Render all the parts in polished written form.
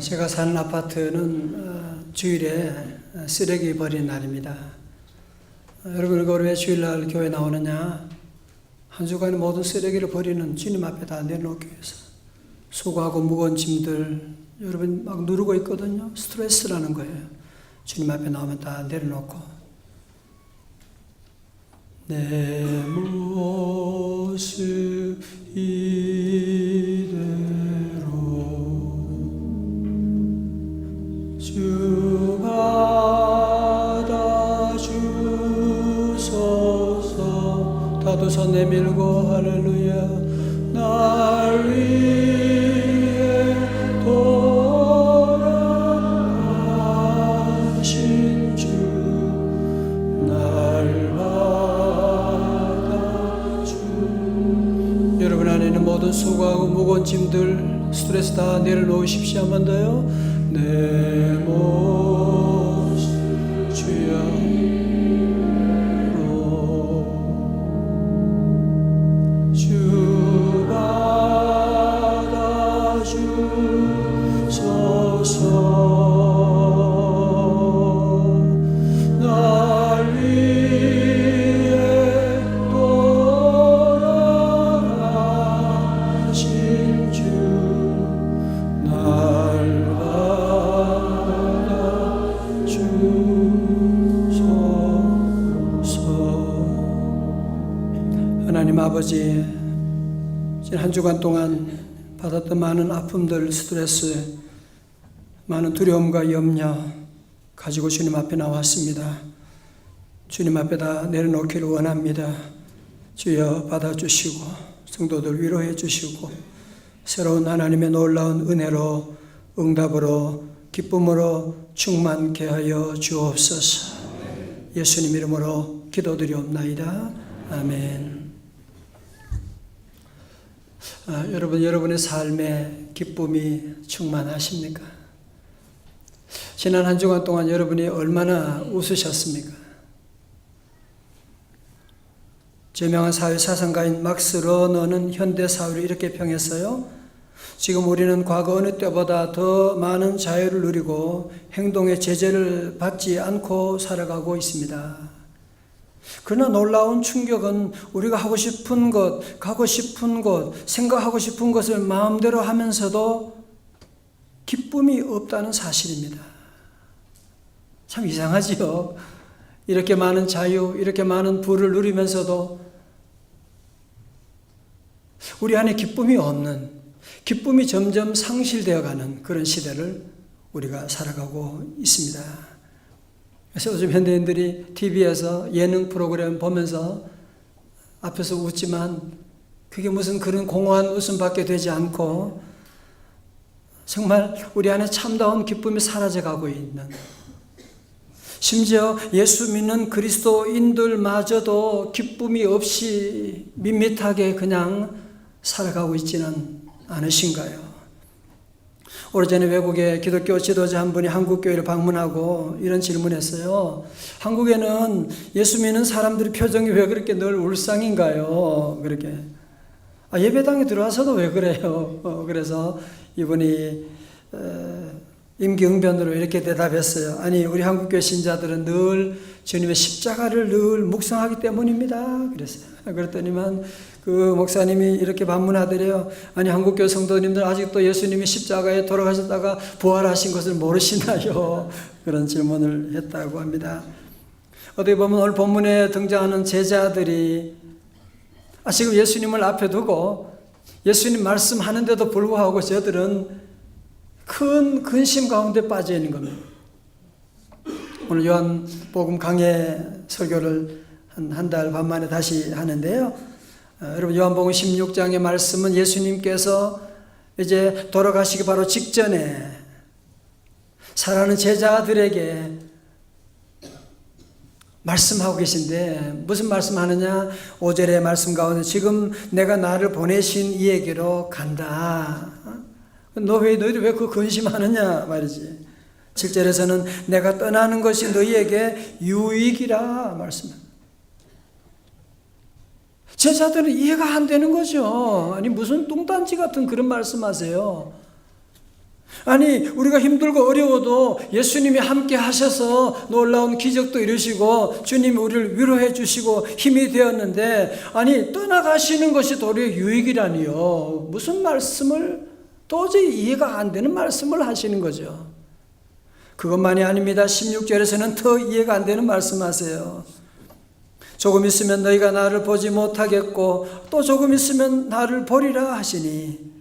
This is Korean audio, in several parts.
제가 사는 아파트는 주일에 쓰레기 버리는 날입니다. 여러분, 이걸 왜 주일날 교회 나오느냐? 한 주간의 모든 쓰레기를 버리는 주님 앞에 다 내놓기 위해서. 수고하고 무거운 짐들 여러분 막 누르고 있거든요. 스트레스라는 거예요. 주님 앞에 나오면 다 내려놓고 내 모습 이대로 주 받아주소서. 다 두 손 내밀고 할렐루야. 날 위해 돌아가신 주 날 받아주. 여러분 안에 있는 모든 수고하고 무거운 짐들 스트레스 다 내려놓으십시오. 한 번 더요. 내 모습 주여 하나님 아버지, 지난 한 주간 동안 받았던 많은 아픔들, 스트레스, 많은 두려움과 염려 가지고 주님 앞에 나왔습니다. 주님 앞에 다 내려놓기를 원합니다. 주여 받아주시고 성도들 위로해 주시고 새로운 하나님의 놀라운 은혜로 응답으로 기쁨으로 충만케 하여 주옵소서. 예수님 이름으로 기도드리옵나이다. 아멘. 여러분, 여러분의 삶에 기쁨이 충만하십니까? 지난 한 주간 동안 여러분이 얼마나 웃으셨습니까? 유명한 사회사상가인 막스 러너는 현대 사회를 이렇게 평했어요. 지금 우리는 과거 어느 때보다 더 많은 자유를 누리고 행동의 제재를 받지 않고 살아가고 있습니다. 그러나 놀라운 충격은 우리가 하고 싶은 것, 가고 싶은 곳, 생각하고 싶은 것을 마음대로 하면서도 기쁨이 없다는 사실입니다. 참 이상하지요. 이렇게 많은 자유, 이렇게 많은 부를 누리면서도 우리 안에 기쁨이 없는, 기쁨이 점점 상실되어가는 그런 시대를 우리가 살아가고 있습니다. 그래서 요즘 현대인들이 TV에서 예능 프로그램 보면서 앞에서 웃지만 그게 무슨 그런 공허한 웃음밖에 되지 않고 정말 우리 안에 참다운 기쁨이 사라져가고 있는, 심지어 예수 믿는 그리스도인들마저도 기쁨이 없이 밋밋하게 그냥 살아가고 있지는 않으신가요? 오래전에 외국의 기독교 지도자 한 분이 한국교회를 방문하고 이런 질문했어요. 한국에는 예수 믿는 사람들의 표정이 왜 그렇게 늘 울상인가요? 그렇게. 예배당에 들어와서도 왜 그래요? 그래서 이분이 임기응변으로 이렇게 대답했어요. 아니, 우리 한국교회 신자들은 늘 주님의 십자가를 늘 묵상하기 때문입니다. 그랬어요. 그랬더니만 그 목사님이 이렇게 반문하더래요. 아니, 한국교회 성도님들 아직도 예수님이 십자가에 돌아가셨다가 부활하신 것을 모르시나요? 그런 질문을 했다고 합니다. 어떻게 보면 오늘 본문에 등장하는 제자들이 지금 예수님을 앞에 두고 예수님 말씀하는데도 불구하고 저들은 큰 근심 가운데 빠져 있는 겁니다. 오늘 요한복음 강해 설교를 한 달 반 만에 다시 하는데요. 여러분, 요한복음 16장의 말씀은 예수님께서 이제 돌아가시기 바로 직전에 사랑하는 제자들에게 말씀하고 계신데 무슨 말씀하느냐? 5절의 말씀 가운데 지금 내가 나를 보내신 이에게로 간다. 너희들 왜 그 근심하느냐 말이지. 7절에서는 내가 떠나는 것이 너희에게 유익이라 말씀합니다. 제자들은 이해가 안 되는 거죠. 아니, 무슨 뚱딴지 같은 그런 말씀하세요. 아니 우리가 힘들고 어려워도 예수님이 함께 하셔서 놀라운 기적도 이루시고 주님이 우리를 위로해 주시고 힘이 되었는데, 아니 떠나가시는 것이 도리어 유익이라니요. 무슨 말씀을, 도저히 이해가 안 되는 말씀을 하시는 거죠. 그것만이 아닙니다. 16절에서는 더 이해가 안 되는 말씀하세요. 조금 있으면 너희가 나를 보지 못하겠고 또 조금 있으면 나를 보리라 하시니,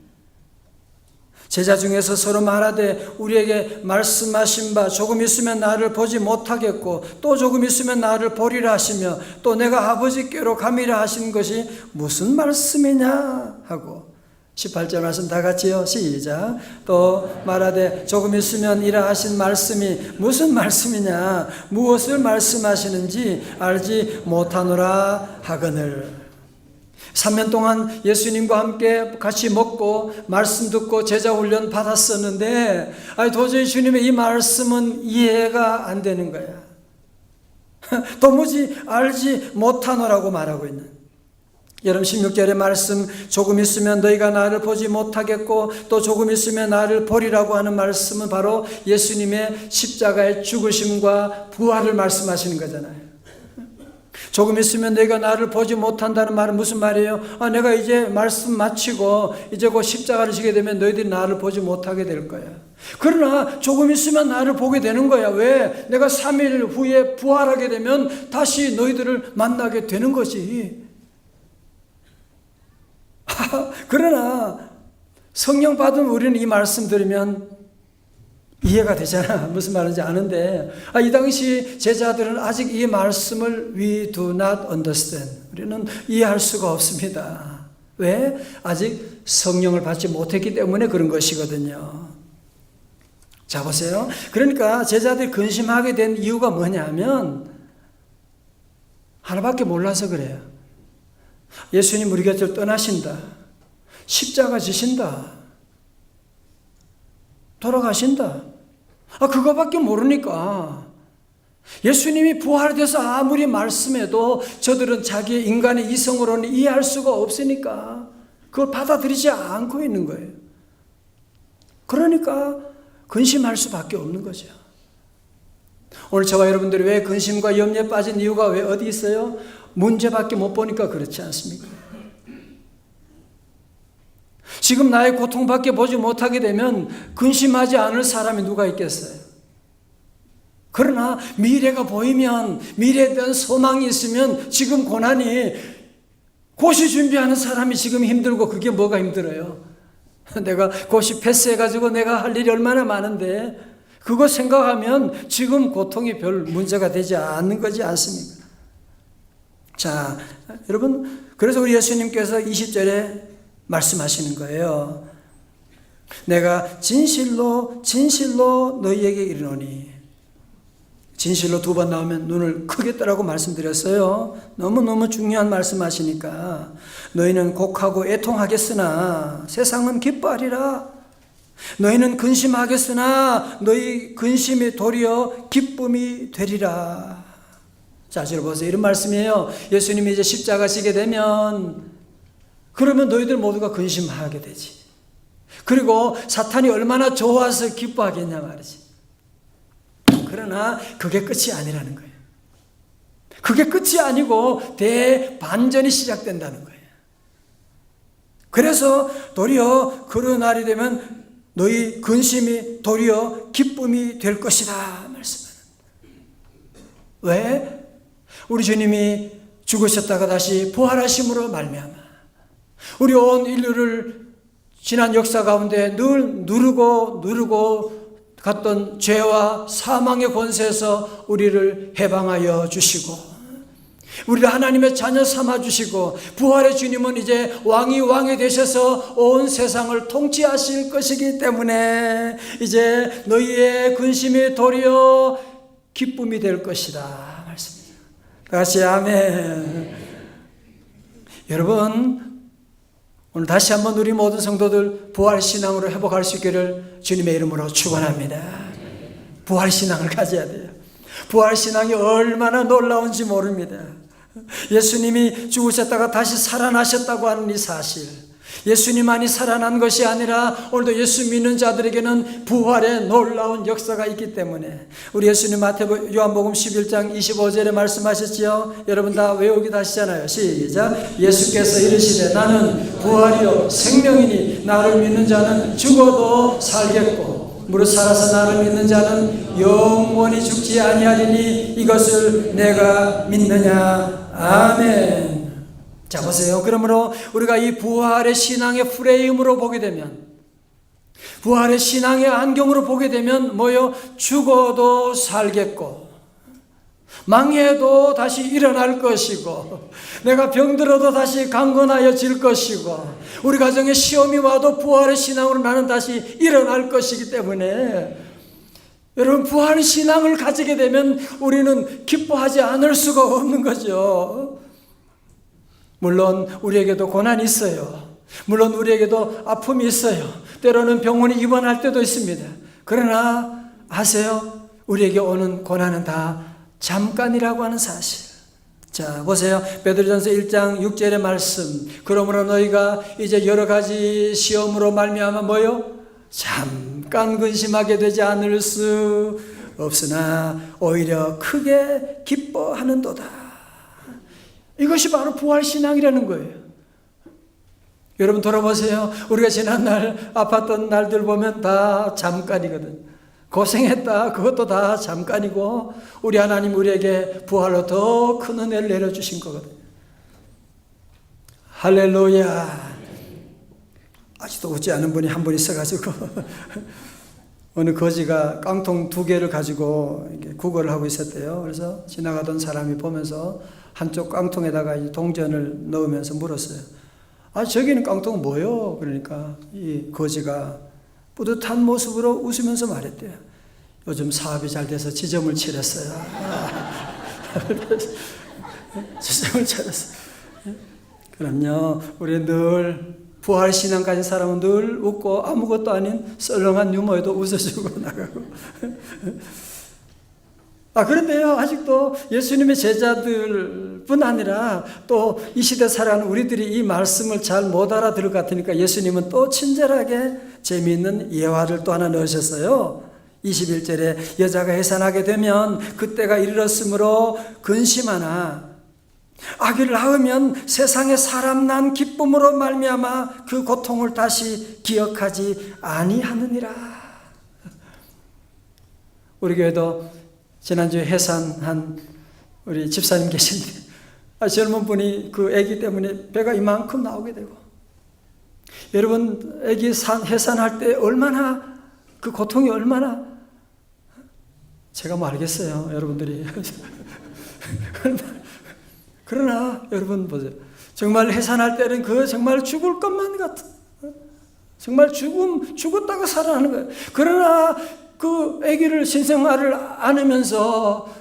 제자 중에서 서로 말하되 우리에게 말씀하신 바 조금 있으면 나를 보지 못하겠고 또 조금 있으면 나를 보리라 하시며 또 내가 아버지께로 감이라 하신 것이 무슨 말씀이냐 하고, 18절 말씀 다 같이요. 시작. 또 말하되 조금 있으면 이라 하신 말씀이 무슨 말씀이냐, 무엇을 말씀하시는지 알지 못하노라 하거늘. 3년 동안 예수님과 함께 같이 먹고 말씀 듣고 제자 훈련 받았었는데, 아니 도저히 주님의 이 말씀은 이해가 안 되는 거야. 도무지 알지 못하노라고 말하고 있는. 여러분 16절의 말씀, 조금 있으면 너희가 나를 보지 못하겠고 또 조금 있으면 나를 보리라고 하는 말씀은 바로 예수님의 십자가의 죽으심과 부활을 말씀하시는 거잖아요. 조금 있으면 너희가 나를 보지 못한다는 말은 무슨 말이에요? 내가 이제 말씀 마치고 이제 곧 십자가를 지게 되면 너희들이 나를 보지 못하게 될 거야. 그러나 조금 있으면 나를 보게 되는 거야. 왜? 내가 3일 후에 부활하게 되면 다시 너희들을 만나게 되는 거지. 그러나 성령 받은 우리는 이 말씀 들으면 이해가 되잖아. 무슨 말인지 아는데, 이 당시 제자들은 아직 이 말씀을 we do not understand, 우리는 이해할 수가 없습니다. 왜? 아직 성령을 받지 못했기 때문에 그런 것이거든요. 자 보세요. 그러니까 제자들이 근심하게 된 이유가 뭐냐면 하나밖에 몰라서 그래요. 예수님 우리 곁을 떠나신다, 십자가 지신다, 돌아가신다, 그거밖에 모르니까. 예수님이 부활돼서 아무리 말씀해도 저들은 자기의 인간의 이성으로는 이해할 수가 없으니까 그걸 받아들이지 않고 있는 거예요. 그러니까 근심할 수밖에 없는 거죠. 오늘 저와 여러분들이 왜 근심과 염려에 빠진 이유가 왜 어디 있어요? 문제밖에 못 보니까 그렇지 않습니까? 지금 나의 고통밖에 보지 못하게 되면 근심하지 않을 사람이 누가 있겠어요? 그러나 미래가 보이면, 미래에 대한 소망이 있으면 지금 고난이, 고시 준비하는 사람이 지금 힘들고 그게 뭐가 힘들어요? 내가 고시 패스해가지고 내가 할 일이 얼마나 많은데 그거 생각하면 지금 고통이 별 문제가 되지 않는 거지 않습니까? 자, 여러분, 그래서 우리 예수님께서 20절에 말씀하시는 거예요. 내가 진실로 진실로 너희에게 이르노니. 진실로 2번 나오면 눈을 크게 뜨라고 말씀드렸어요. 너무너무 중요한 말씀하시니까. 너희는 곡하고 애통하겠으나 세상은 기뻐하리라. 너희는 근심하겠으나 너희 근심이 도리어 기쁨이 되리라. 자, 들어보세요. 이런 말씀이에요. 예수님이 이제 십자가 지게 되면 그러면 너희들 모두가 근심하게 되지. 그리고 사탄이 얼마나 좋아서 기뻐하겠냐 말이지. 그러나 그게 끝이 아니라는 거예요. 그게 끝이 아니고 대반전이 시작된다는 거예요. 그래서 도리어 그런 날이 되면 너희 근심이 도리어 기쁨이 될 것이다 말씀하는. 왜? 우리 주님이 죽으셨다가 다시 부활하심으로 말미암아 우리 온 인류를 지난 역사 가운데 늘 누르고 갔던 죄와 사망의 권세에서 우리를 해방하여 주시고 우리를 하나님의 자녀 삼아 주시고 부활의 주님은 이제 왕이 되셔서 온 세상을 통치하실 것이기 때문에 이제 너희의 근심이 도리어 기쁨이 될 것이다 말씀입니다. 다시 아멘. 여러분, 오늘 다시 한번 우리 모든 성도들 부활신앙으로 회복할 수 있기를 주님의 이름으로 축원합니다. 부활신앙을 가져야 돼요. 부활신앙이 얼마나 놀라운지 모릅니다. 예수님이 죽으셨다가 다시 살아나셨다고 하는 이 사실, 예수님만이 살아난 것이 아니라 오늘도 예수 믿는 자들에게는 부활의 놀라운 역사가 있기 때문에 우리 예수님 요한복음 11장 25절에 말씀하셨지요. 여러분 다 외우기 하시잖아요. 시작. 예수께서 이르시되 나는 부활이요 생명이니 나를 믿는 자는 죽어도 살겠고 무릇 살아서 나를 믿는 자는 영원히 죽지 아니하리니 이것을 내가 믿느냐. 아멘. 자 보세요. 그러므로 우리가 이 부활의 신앙의 프레임으로 보게 되면, 부활의 신앙의 안경으로 보게 되면 뭐요? 죽어도 살겠고 망해도 다시 일어날 것이고 내가 병들어도 다시 강건하여질 것이고 우리 가정에 시험이 와도 부활의 신앙으로 나는 다시 일어날 것이기 때문에 여러분 부활의 신앙을 가지게 되면 우리는 기뻐하지 않을 수가 없는 거죠. 물론 우리에게도 고난이 있어요. 물론 우리에게도 아픔이 있어요. 때로는 병원에 입원할 때도 있습니다. 그러나 아세요? 우리에게 오는 고난은 다 잠깐이라고 하는 사실. 자 보세요. 베드로전서 1장 6절의 말씀. 그러므로 너희가 이제 여러 가지 시험으로 말미암아 뭐요? 잠깐 근심하게 되지 않을 수 없으나 오히려 크게 기뻐하는도다. 이것이 바로 부활신앙이라는 거예요. 여러분 돌아보세요. 우리가 지난날 아팠던 날들 보면 다 잠깐이거든. 고생했다. 그것도 다 잠깐이고 우리 하나님 우리에게 부활로 더 큰 은혜를 내려주신 거거든. 할렐루야. 아직도 웃지 않은 분이 한 분 있어가지고 어느 거지가 깡통 2개를 가지고 구걸을 하고 있었대요. 그래서 지나가던 사람이 보면서 한쪽 깡통에다가 이제 동전을 넣으면서 물었어요. 아, 저기는 깡통은 뭐요? 그러니까 이 거지가 뿌듯한 모습으로 웃으면서 말했대요. 요즘 사업이 잘 돼서 지점을 치렀어요. 지점을 치렀어요. 그럼요. 우리 늘 부활신앙 가진 사람은 늘 웃고 아무것도 아닌 썰렁한 유머에도 웃어주고 나가고. 그런데요, 아직도 예수님의 제자들뿐 아니라 또 이 시대 살아가는 우리들이 이 말씀을 잘 못 알아들을 것 같으니까 예수님은 또 친절하게 재미있는 예화를 또 하나 넣으셨어요. 21절에 여자가 해산하게 되면 그때가 이르렀으므로 근심하나 아기를 낳으면 세상에 사람 난 기쁨으로 말미암아 그 고통을 다시 기억하지 아니하느니라. 우리 교회도 지난주에 해산한 우리 집사님 계신데 젊은 분이 그 아기 때문에 배가 이만큼 나오게 되고 여러분 아기 해산할 때 얼마나 그 고통이 얼마나 제가 뭐 알겠어요 여러분들이 그러나 여러분 보세요. 정말 해산할 때는 그 정말 죽을 것만 같은 정말 죽었다가 살아나는 거예요. 그러나 그 아기를 신생아를 안으면서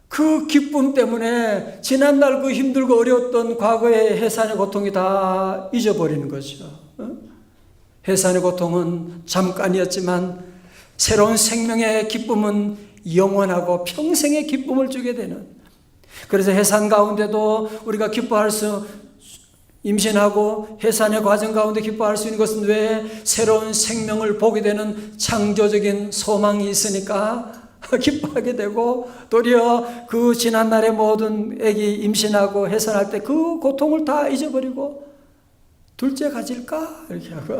그 기쁨 때문에 지난날 그 힘들고 어려웠던 과거의 해산의 고통이 다 잊어버리는 거죠. 해산의 고통은 잠깐이었지만 새로운 생명의 기쁨은 영원하고 평생의 기쁨을 주게 되는. 그래서 해산 가운데도 우리가 기뻐할 수 임신하고 해산의 과정 가운데 기뻐할 수 있는 것은 왜? 새로운 생명을 보게 되는 창조적인 소망이 있으니까 기뻐하게 되고 도리어 그 지난날의 모든 아기 임신하고 해산할 때 그 고통을 다 잊어버리고 둘째 가질까? 이렇게 하고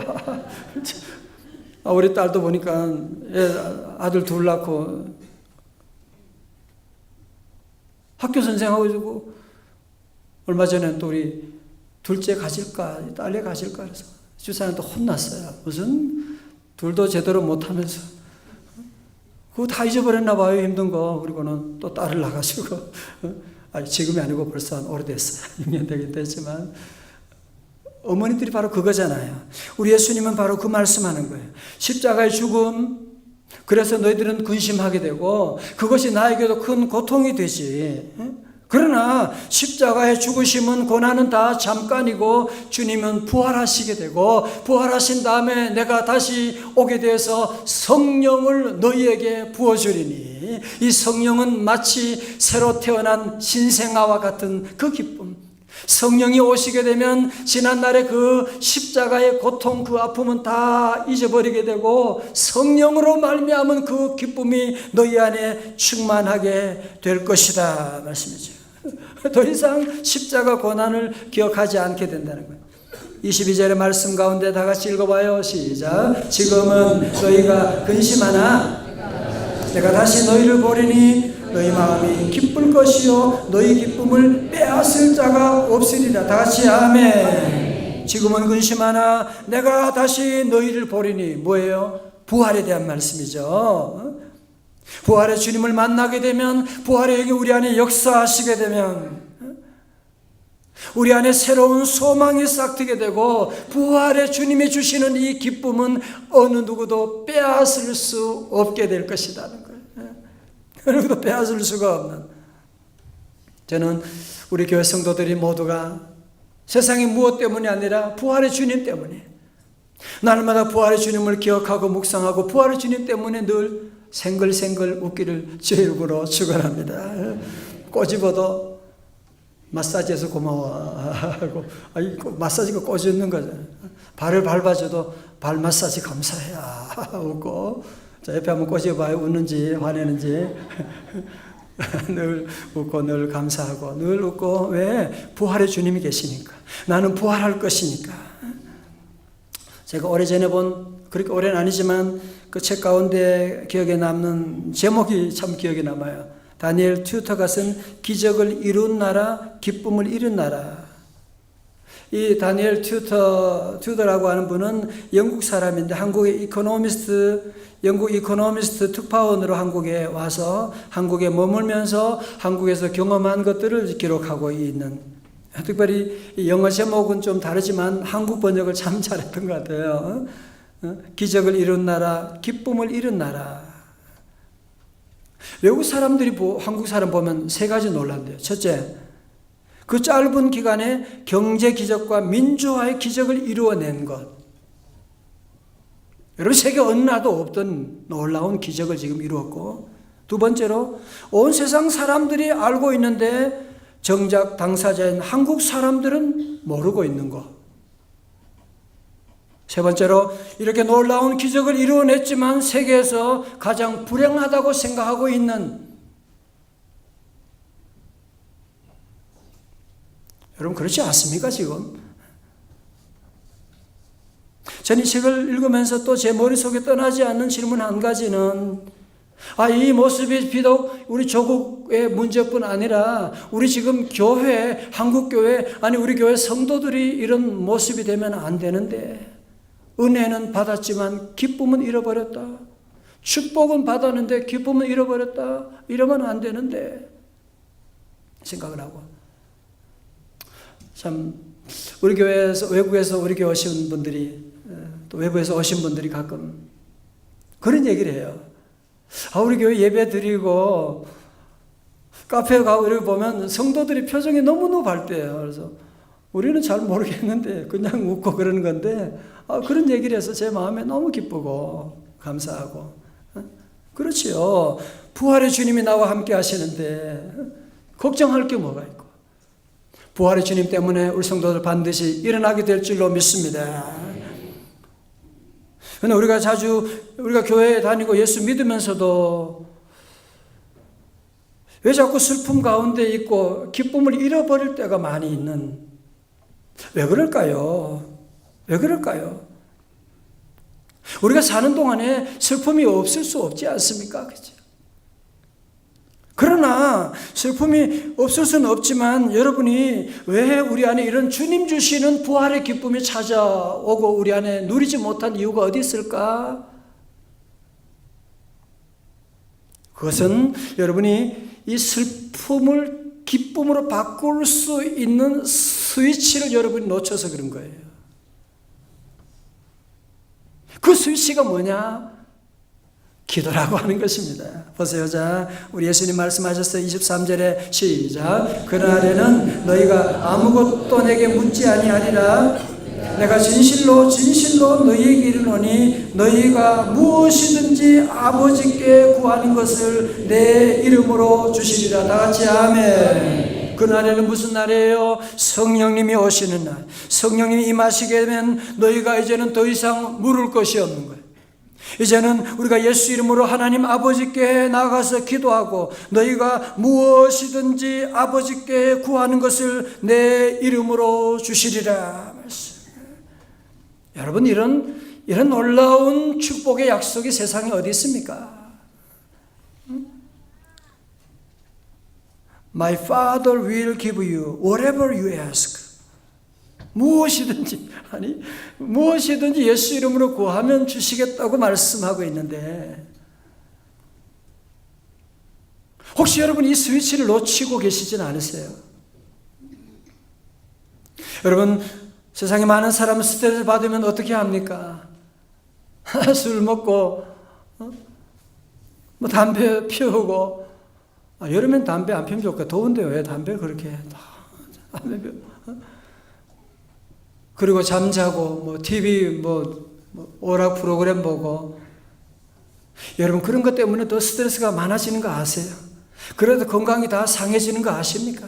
우리 딸도 보니까 아들 둘 낳고 학교 선생하고 있고 얼마 전에 또 우리 둘째 가질까? 딸내 가질까? 그래서 주사님도 혼났어요. 무슨 둘도 제대로 못하면서 그거 다 잊어버렸나 봐요. 힘든 거. 그리고는 또 딸을 낳아가지고 지금이 아니고 벌써 한 오래됐어요. 6년 되겠다 했지만 어머니들이 바로 그거잖아요. 우리 예수님은 바로 그 말씀하는 거예요. 십자가의 죽음, 그래서 너희들은 근심하게 되고 그것이 나에게도 큰 고통이 되지. 그러나 십자가의 죽으심은 고난은 다 잠깐이고 주님은 부활하시게 되고 부활하신 다음에 내가 다시 오게 되어서 성령을 너희에게 부어주리니 이 성령은 마치 새로 태어난 신생아와 같은 그 기쁨, 성령이 오시게 되면 지난날의 그 십자가의 고통, 그 아픔은 다 잊어버리게 되고 성령으로 말미암은 그 기쁨이 너희 안에 충만하게 될 것이다 말씀이죠. 더 이상 십자가 고난을 기억하지 않게 된다는 거예요. 22절의 말씀 가운데 다 같이 읽어봐요. 시작. 지금은 너희가 근심하나 내가 다시 너희를 보리니 너희 마음이 기쁠 것이요 너희 기쁨을 빼앗을 자가 없으리라. 다 같이 아멘. 지금은 근심하나 내가 다시 너희를 보리니 뭐예요? 부활에 대한 말씀이죠. 부활의 주님을 만나게 되면, 부활의 영이 우리 안에 역사하시게 되면 우리 안에 새로운 소망이 싹트게 되고, 부활의 주님이 주시는 이 기쁨은 어느 누구도 빼앗을 수 없게 될 것이라는 거예요. 어느 누구도 빼앗을 수가 없는. 저는 우리 교회 성도들이 모두가 세상의 무엇 때문이 아니라 부활의 주님 때문에, 날마다 부활의 주님을 기억하고 묵상하고 부활의 주님 때문에 늘 생글생글 웃기를 주의 이름으로 축원합니다. 꼬집어도 마사지해서 고마워하고, 마사지가 꼬집는 거잖아요. 발을 밟아줘도 발 마사지 감사해 웃고, 자, 옆에 한번 꼬집어봐요. 웃는지 화내는지. 늘 웃고 늘 감사하고 늘 웃고. 왜? 부활의 주님이 계시니까. 나는 부활할 것이니까. 제가 오래전에 본, 그렇게 오래는 아니지만 그 책 가운데 기억에 남는 제목이 참 기억에 남아요. 다니엘 튜터가 쓴 기적을 이룬 나라, 기쁨을 잃은 나라. 이 다니엘 튜터라고 하는 분은 영국 사람인데, 한국의 영국 이코노미스트 특파원으로 한국에 와서 한국에 머물면서 한국에서 경험한 것들을 기록하고 있는, 특별히 영어 제목은 좀 다르지만 한국 번역을 참 잘했던 것 같아요. 기적을 이룬 나라, 기쁨을 잃은 나라. 외국 사람들이 한국 사람 보면 세 가지 놀란대요. 첫째, 그 짧은 기간에 경제 기적과 민주화의 기적을 이루어낸 것. 여러분, 세계 어느 나라도 없던 놀라운 기적을 지금 이루었고, 두 번째로 온 세상 사람들이 알고 있는데 정작 당사자인 한국 사람들은 모르고 있는 것. 세 번째로, 이렇게 놀라운 기적을 이루어냈지만 세계에서 가장 불행하다고 생각하고 있는, 여러분 그렇지 않습니까 지금? 저는 이 책을 읽으면서 또 제 머릿속에 떠나지 않는 질문 한 가지는, 이 모습이 비록 우리 조국의 문제뿐 아니라 우리 지금 교회, 한국교회, 우리 교회 성도들이 이런 모습이 되면 안 되는데, 은혜는 받았지만 기쁨은 잃어버렸다. 축복은 받았는데 기쁨은 잃어버렸다. 이러면 안 되는데 생각을 하고, 참 우리 교회에서, 외국에서 우리 교회 오신 분들이, 또 외부에서 오신 분들이 가끔 그런 얘기를 해요. 우리 교회 예배 드리고 카페 가고 이렇게 보면 성도들이 표정이 너무너무 밝대요. 그래서 우리는 잘 모르겠는데 그냥 웃고 그러는 건데, 그런 얘기를 해서 제 마음에 너무 기쁘고 감사하고. 그렇지요. 부활의 주님이 나와 함께 하시는데 걱정할 게 뭐가 있고, 부활의 주님 때문에 우리 성도들 반드시 일어나게 될 줄로 믿습니다. 그런데 우리가 교회에 다니고 예수 믿으면서도 왜 자꾸 슬픔 가운데 있고 기쁨을 잃어버릴 때가 많이 있는, 왜 그럴까요? 왜 그럴까요? 우리가 사는 동안에 슬픔이 없을 수 없지 않습니까? 그렇죠? 그러나 슬픔이 없을 수는 없지만, 여러분이 왜 우리 안에 이런 주님 주시는 부활의 기쁨이 찾아오고 우리 안에 누리지 못한 이유가 어디 있을까? 그것은 여러분이 이 슬픔을 기쁨으로 바꿀 수 있는 스위치를 여러분이 놓쳐서 그런 거예요. 그 스위치가 뭐냐? 기도라고 하는 것입니다. 보세요. 자, 우리 예수님 말씀하셨어요. 23절에 시작. 그날에는 너희가 아무것도 내게 묻지 아니하리라. 내가 진실로 너희에게 이르노니 너희가 무엇이든지 아버지께 구하는 것을 내 이름으로 주시리라. 다 같이 아멘. 그 날에는 무슨 날이에요? 성령님이 오시는 날. 성령님이 임하시게 되면 너희가 이제는 더 이상 물을 것이 없는 거예요. 이제는 우리가 예수 이름으로 하나님 아버지께 나가서 기도하고 너희가 무엇이든지 아버지께 구하는 것을 내 이름으로 주시리라. 여러분, 이런 놀라운 축복의 약속이 세상에 어디 있습니까? My Father will give you whatever you ask. 무엇이든지, 무엇이든지 예수 이름으로 구하면 주시겠다고 말씀하고 있는데, 혹시 여러분 이 스위치를 놓치고 계시진 않으세요? 여러분, 세상에 많은 사람은 스트레스 받으면 어떻게 합니까? 술 먹고, 담배 피우고, 여름엔 담배 안 피우면 좋을까? 더운데 왜 담배 그렇게 담배 피우? 그리고 잠자고, TV, 오락 프로그램 보고. 여러분, 그런 것 때문에 더 스트레스가 많아지는 거 아세요? 그래도 건강이 다 상해지는 거 아십니까?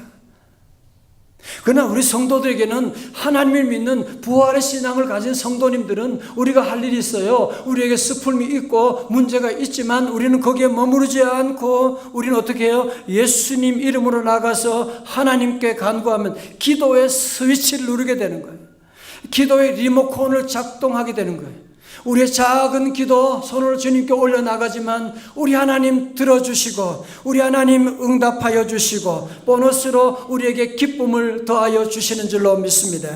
그러나 우리 성도들에게는 하나님을 믿는 부활의 신앙을 가진 성도님들은 우리가 할 일이 있어요. 우리에게 슬픔이 있고 문제가 있지만 우리는 거기에 머무르지 않고 우리는 어떻게 해요? 예수님 이름으로 나가서 하나님께 간구하면 기도의 스위치를 누르게 되는 거예요. 기도의 리모컨을 작동하게 되는 거예요. 우리의 작은 기도 손으로 주님께 올려나가지만 우리 하나님 들어주시고 우리 하나님 응답하여 주시고 보너스로 우리에게 기쁨을 더하여 주시는 줄로 믿습니다.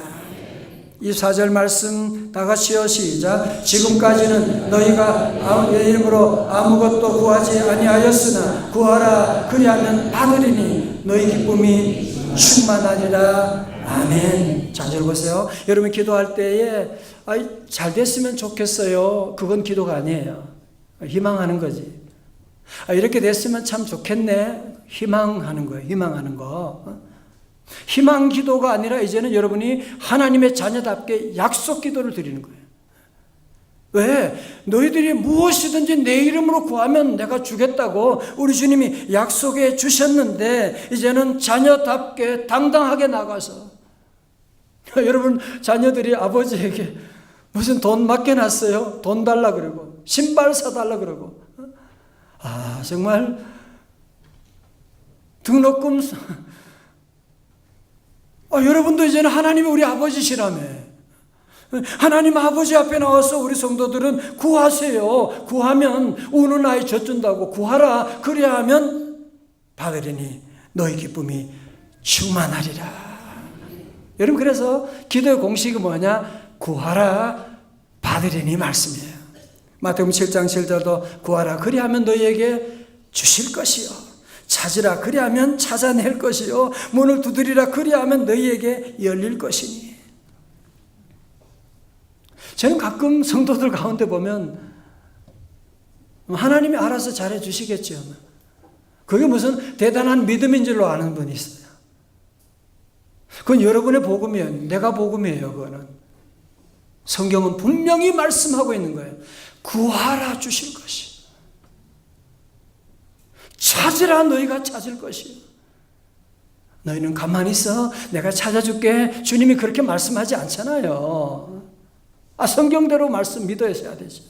이 4절 말씀 다 같이요, 시작. 지금까지는 너희가 내 이름으로 아무것도 구하지 아니하였으나 구하라 그리하면 받으리니 너희 기쁨이 충만하리라. 아멘. 자, 보세요. 여러분 기도할 때에 잘 됐으면 좋겠어요. 그건 기도가 아니에요. 희망하는 거지. 이렇게 됐으면 참 좋겠네. 희망하는 거예요. 희망하는 거. 희망 기도가 아니라 이제는 여러분이 하나님의 자녀답게 약속 기도를 드리는 거예요. 왜? 너희들이 무엇이든지 내 이름으로 구하면 내가 주겠다고 우리 주님이 약속해 주셨는데 이제는 자녀답게 당당하게 나가서 여러분 자녀들이 아버지에게 무슨 돈 맡겨놨어요? 돈 달라 그러고 신발 사달라 그러고 정말 등록금 여러분도 이제는 하나님이 우리 아버지시라며 하나님 아버지 앞에 나와서 우리 성도들은 구하세요. 구하면 우는 아이 젖준다고 구하라 그래야 하면 받으리니 너희 기쁨이 충만하리라. 여러분 그래서 기도의 공식이 뭐냐? 구하라 받으리니 말씀이에요. 마태복음 7장 7절도 구하라 그리하면 너희에게 주실 것이요 찾으라 그리하면 찾아낼 것이요 문을 두드리라 그리하면 너희에게 열릴 것이니. 저는 가끔 성도들 가운데 보면 하나님이 알아서 잘해 주시겠죠. 그게 무슨 대단한 믿음인 줄로 아는 분이 있어요. 그건 여러분의 복음이에요. 내가 복음이에요. 그거는 성경은 분명히 말씀하고 있는 거예요. 구하라 주실 것이 찾으라 너희가 찾을 것이요 너희는 가만히 있어 내가 찾아줄게 주님이 그렇게 말씀하지 않잖아요. 성경대로 말씀 믿어야 되죠.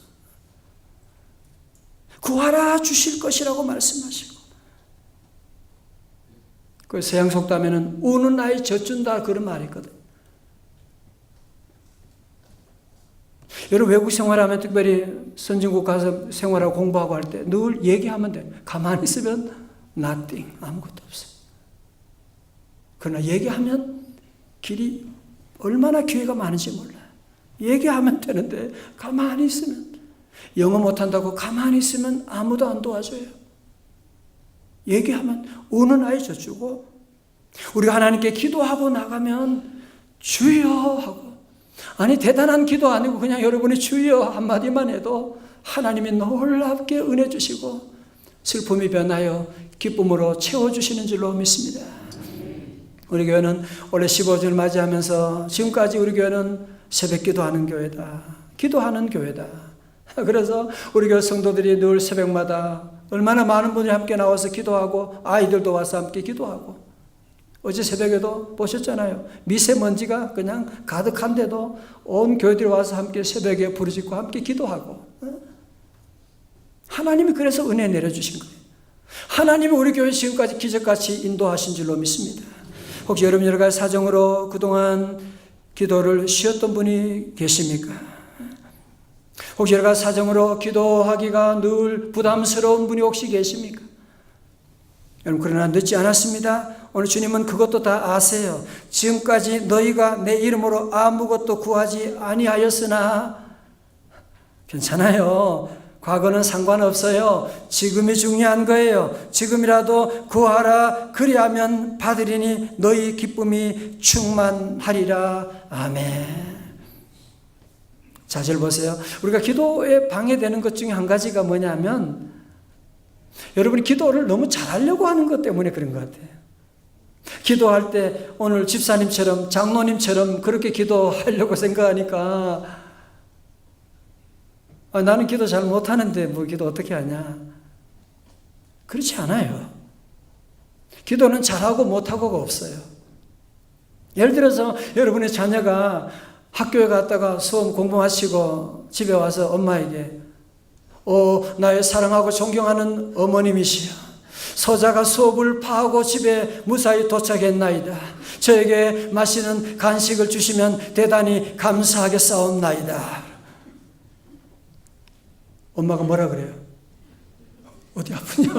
구하라 주실 것이라고 말씀하시고 그 서양 속담에는 우는 아이 젖준다 그런 말이 있거든. 여러분 외국 생활하면 특별히 선진국 가서 생활하고 공부하고 할 때 늘 얘기하면 돼. 가만히 있으면 nothing 아무것도 없어요. 그러나 얘기하면 길이 얼마나 기회가 많은지 몰라요. 얘기하면 되는데 가만히 있으면 영어 못한다고 가만히 있으면 아무도 안 도와줘요. 얘기하면 우는 아이 젖주고 우리가 하나님께 기도하고 나가면 주여 하고 대단한 기도 아니고 그냥 여러분이 주여 한마디만 해도 하나님이 놀랍게 은혜 주시고 슬픔이 변하여 기쁨으로 채워주시는 줄로 믿습니다. 우리 교회는 올해 15주를 맞이하면서 지금까지 우리 교회는 새벽 기도하는 교회다. 기도하는 교회다. 그래서 우리 교회 성도들이 늘 새벽마다 얼마나 많은 분이 함께 나와서 기도하고 아이들도 와서 함께 기도하고 어제 새벽에도 보셨잖아요. 미세먼지가 그냥 가득한데도 온 교회들이 와서 함께 새벽에 부르짖고 함께 기도하고. 하나님이 그래서 은혜 내려주신 거예요. 하나님이 우리 교회 지금까지 기적같이 인도하신 줄로 믿습니다. 혹시 여러분 여러 가지 사정으로 그동안 기도를 쉬었던 분이 계십니까? 혹시 여러 가지 사정으로 기도하기가 늘 부담스러운 분이 혹시 계십니까? 여러분, 그러나 늦지 않았습니다. 오늘 주님은 그것도 다 아세요. 지금까지 너희가 내 이름으로 아무것도 구하지 아니하였으나 괜찮아요. 과거는 상관없어요. 지금이 중요한 거예요. 지금이라도 구하라. 그리하면 받으리니 너희 기쁨이 충만하리라. 아멘. 자절 보세요. 우리가 기도에 방해되는 것 중에 한 가지가 뭐냐면 여러분이 기도를 너무 잘하려고 하는 것 때문에 그런 것 같아요. 기도할 때 오늘 집사님처럼 장로님처럼 그렇게 기도하려고 생각하니까 나는 기도 잘 못하는데 뭐 기도 어떻게 하냐. 그렇지 않아요. 기도는 잘하고 못하고가 없어요. 예를 들어서 여러분의 자녀가 학교에 갔다가 수험 공부 마치고 집에 와서 엄마에게 나의 사랑하고 존경하는 어머님이시여, 소자가 수업을 파하고 집에 무사히 도착했나이다. 저에게 마시는 간식을 주시면 대단히 감사하겠사옵나이다. 엄마가 뭐라 그래요? 어디 아프냐?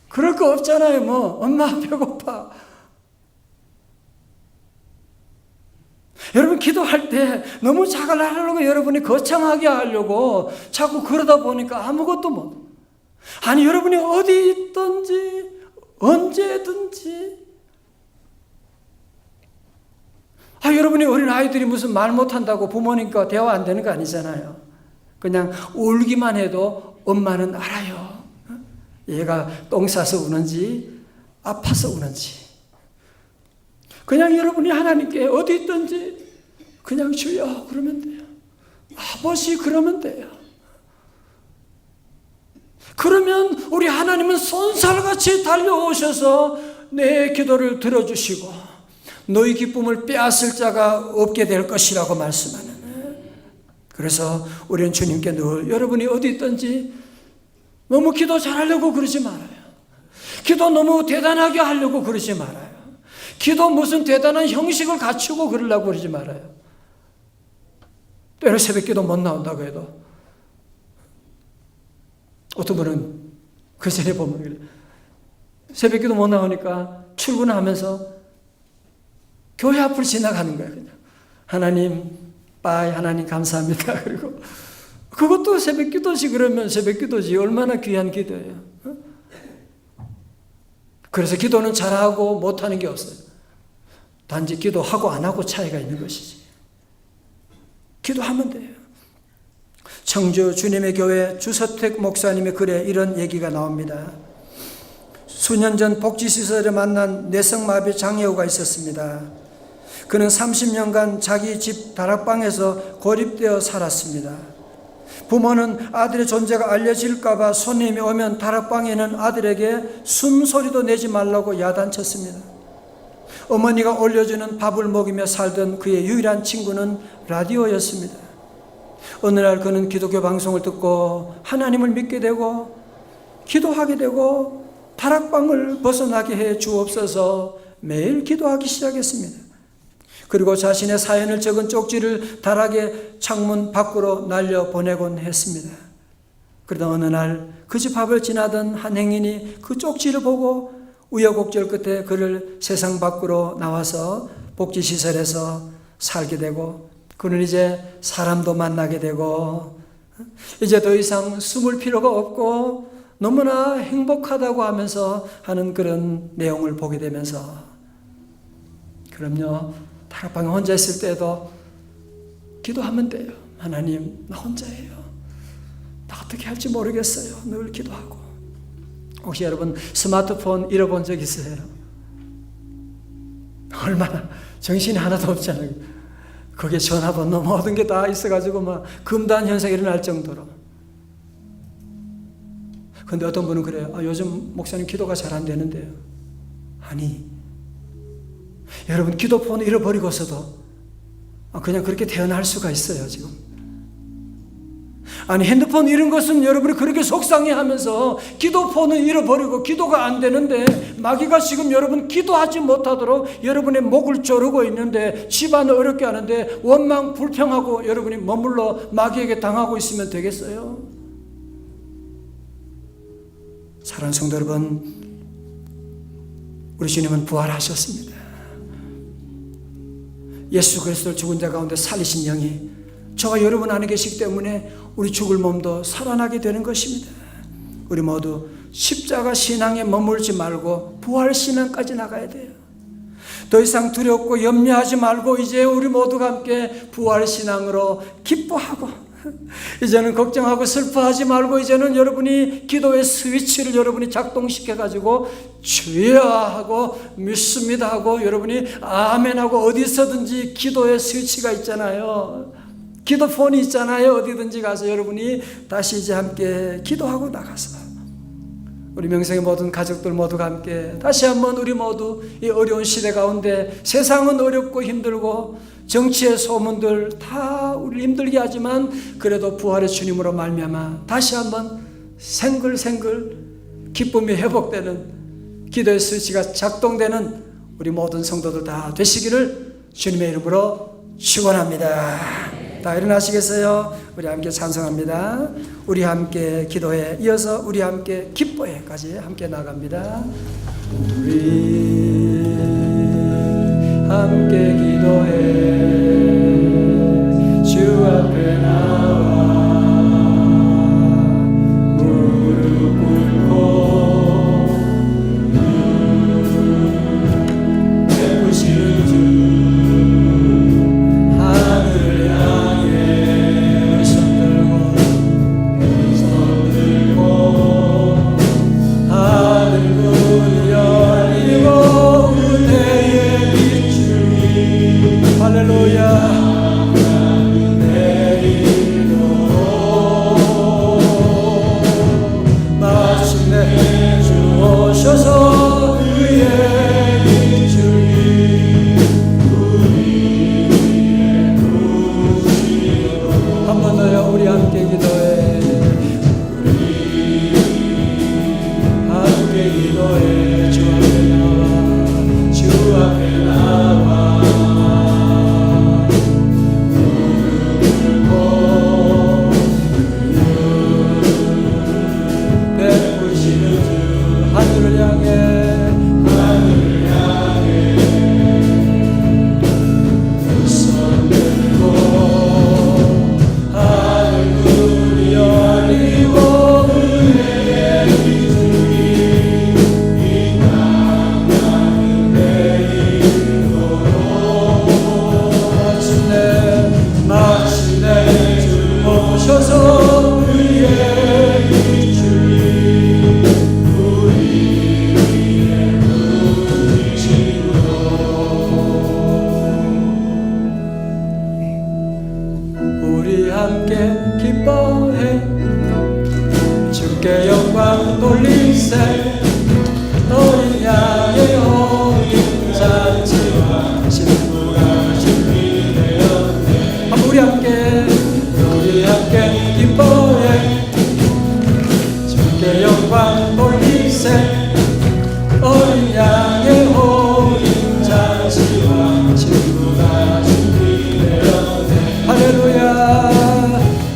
그럴 거 없잖아요. 뭐 엄마 배고파. 여러분 기도할 때 너무 잘하려고 여러분이 거창하게 하려고 자꾸 그러다 보니까 아무것도 못. 아니 여러분이 어디 있든지 언제든지 여러분이 어린 아이들이 무슨 말 못한다고 부모님과 대화 안 되는 거 아니잖아요. 그냥 울기만 해도 엄마는 알아요. 얘가 똥 싸서 우는지 아파서 우는지. 그냥 여러분이 하나님께 어디 있든지 그냥 주여 그러면 돼요. 아버지 그러면 돼요. 그러면 우리 하나님은 손살같이 달려오셔서 내 기도를 들어주시고 너희 기쁨을 빼앗을 자가 없게 될 것이라고 말씀하는. 그래서 우리는 주님께 늘 여러분이 어디 있든지 너무 기도 잘하려고 그러지 말아요. 기도 너무 대단하게 하려고 그러지 말아요. 기도 무슨 대단한 형식을 갖추고 그러려고 그러지 말아요. 때로 새벽 기도 못 나온다고 해도 어떤 분은 그 전에 보면 그래. 새벽 기도 못 나오니까 출근하면서 교회 앞을 지나가는 거예요. 그냥 하나님 빠이 하나님 감사합니다. 그리고 그것도 새벽 기도지. 그러면 새벽 기도지. 얼마나 귀한 기도예요. 그래서 기도는 잘하고 못하는 게 없어요. 단지 기도하고 안 하고 차이가 있는 것이지. 기도하면 돼요. 청주 주님의 교회 주서택 목사님의 글에 이런 얘기가 나옵니다. 수년 전 복지시설에 만난 뇌성마비 장애우가 있었습니다. 그는 30년간 자기 집 다락방에서 고립되어 살았습니다. 부모는 아들의 존재가 알려질까 봐 손님이 오면 다락방에는 아들에게 숨소리도 내지 말라고 야단쳤습니다. 어머니가 올려주는 밥을 먹이며 살던 그의 유일한 친구는 라디오였습니다. 어느 날 그는 기독교 방송을 듣고 하나님을 믿게 되고 기도하게 되고 다락방을 벗어나게 해 주옵소서 매일 기도하기 시작했습니다. 그리고 자신의 사연을 적은 쪽지를 다락의 창문 밖으로 날려보내곤 했습니다. 그러다 어느 날 그 집 앞을 지나던 한 행인이 그 쪽지를 보고 우여곡절 끝에 그를 세상 밖으로 나와서 복지시설에서 살게 되고 그는 이제 사람도 만나게 되고 이제 더 이상 숨을 필요가 없고 너무나 행복하다고 하면서 하는 그런 내용을 보게 되면서 그럼요. 다락방에 혼자 있을 때도 기도하면 돼요. 하나님 나 혼자예요. 나 어떻게 할지 모르겠어요. 늘 기도하고. 혹시 여러분 스마트폰 잃어본 적 있으세요? 얼마나 정신이 하나도 없잖아요. 거기에 전화번호 모든 게 다 있어가지고 막 금단 현상이 일어날 정도로. 근데 어떤 분은 그래요. 요즘 목사님 기도가 잘 안 되는데요. 아니, 여러분 기도폰 잃어버리고서도 그냥 그렇게 태어날 수가 있어요, 지금. 아니, 핸드폰 잃은 것은 여러분이 그렇게 속상해하면서 기도폰은 잃어버리고 기도가 안 되는데, 마귀가 지금 여러분 기도하지 못하도록 여러분의 목을 조르고 있는데, 집안을 어렵게 하는데 원망 불평하고 여러분이 머물러 마귀에게 당하고 있으면 되겠어요? 사랑하는 성도 여러분, 우리 주님은 부활하셨습니다. 예수 그리스도를 죽은 자 가운데 살리신 영이 저와 여러분 안에 계시기 때문에 우리 죽을 몸도 살아나게 되는 것입니다. 우리 모두 십자가 신앙에 머물지 말고 부활 신앙까지 나가야 돼요. 더 이상 두렵고 염려하지 말고 이제 우리 모두가 함께 부활 신앙으로 기뻐하고, 이제는 걱정하고 슬퍼하지 말고, 이제는 여러분이 기도의 스위치를 여러분이 작동시켜 가지고 주여 하고 믿습니다 하고 여러분이 아멘 하고, 어디서든지 기도의 스위치가 있잖아요. 기도폰이 있잖아요. 어디든지 가서 여러분이 다시 이제 함께 기도하고 나가서 우리 명성의 모든 가족들 모두가 함께 다시 한번 우리 모두 이 어려운 시대 가운데, 세상은 어렵고 힘들고 정치의 소문들 다 우리를 힘들게 하지만 그래도 부활의 주님으로 말미암아 다시 한번 생글생글 기쁨이 회복되는 기도의 스위치가 작동되는 우리 모든 성도들 다 되시기를 주님의 이름으로 축원합니다. 다 일어나시겠어요? 우리 함께 찬송합니다. 우리 함께 기도해, 이어서 우리 함께 기뻐해까지 함께 나갑니다. 우리 함께 기도해, 주 앞에 나와 무릎 꿇고 베푸시는 주 하늘 향해 손 들고 하늘 문이 열리고 은혜의 빛줄이 할렐루야 내리도록 마침내 주 오셔서 그의 빛줄이 우리의 도시로. 한 번 더요. 우리 함께 기도해. 우리 함께 기도해. 주 앞에 나와, 주 앞에 나와 베푸시는 주 하늘을 향해 손 들고 하늘 문이 열리고 은혜의 빛줄이 이 땅 가운데 내리도록 마침내 주 오셔서 그의 빛줄이 우리의 눈치로. 우리 함께 기뻐해 주께 영광 돌리세. 너희 향해 오긴 잔치와 신부가 준비되었네. 우리 함께 기뻐해 주께 영광 돌리세. 어린 양의 호인 잔치와 친구가 준비되었네. 할렐루야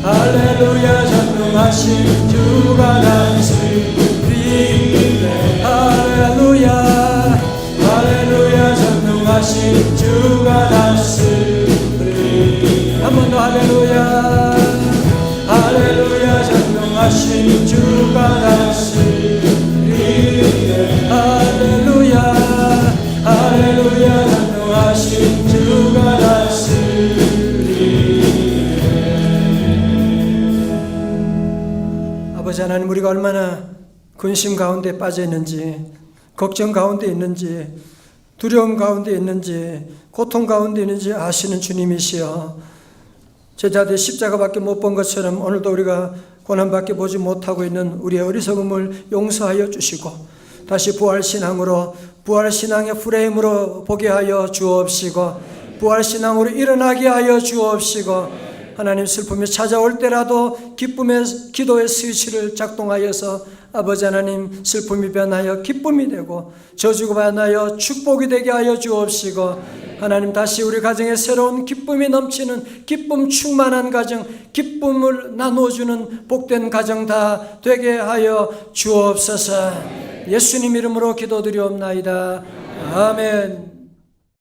할렐루야 전능하신 주가 다스리네. 할렐루야 할렐루야 전능하신 주가 다스리네. 한 번 더 할렐루야 할렐루야 전능하신 주가 다스리네. 할렐루야 할렐루야 전능하신 주가 다스리네. 아버지 하나님, 우리가 얼마나 근심 가운데 빠져 있는지, 걱정 가운데 있는지, 두려움 가운데 있는지, 고통 가운데 있는지 아시는 주님이시여, 제자들 십자가밖에 못 본 것처럼 오늘도 우리가 고난밖에 보지 못하고 있는 우리의 어리석음을 용서하여 주시고 다시 부활신앙으로 부활신앙의 프레임으로 보게 하여 주옵시고 부활신앙으로 일어나게 하여 주옵시고 하나님 슬픔이 찾아올 때라도 기쁨의 기도의 스위치를 작동하여서 아버지 하나님 슬픔이 변하여 기쁨이 되고 저주가 변하여 축복이 되게 하여 주옵시고 하나님 다시 우리 가정에 새로운 기쁨이 넘치는 기쁨 충만한 가정 기쁨을 나누어주는 복된 가정 다 되게 하여 주옵소서. 예수님 이름으로 기도드리옵나이다. 아멘.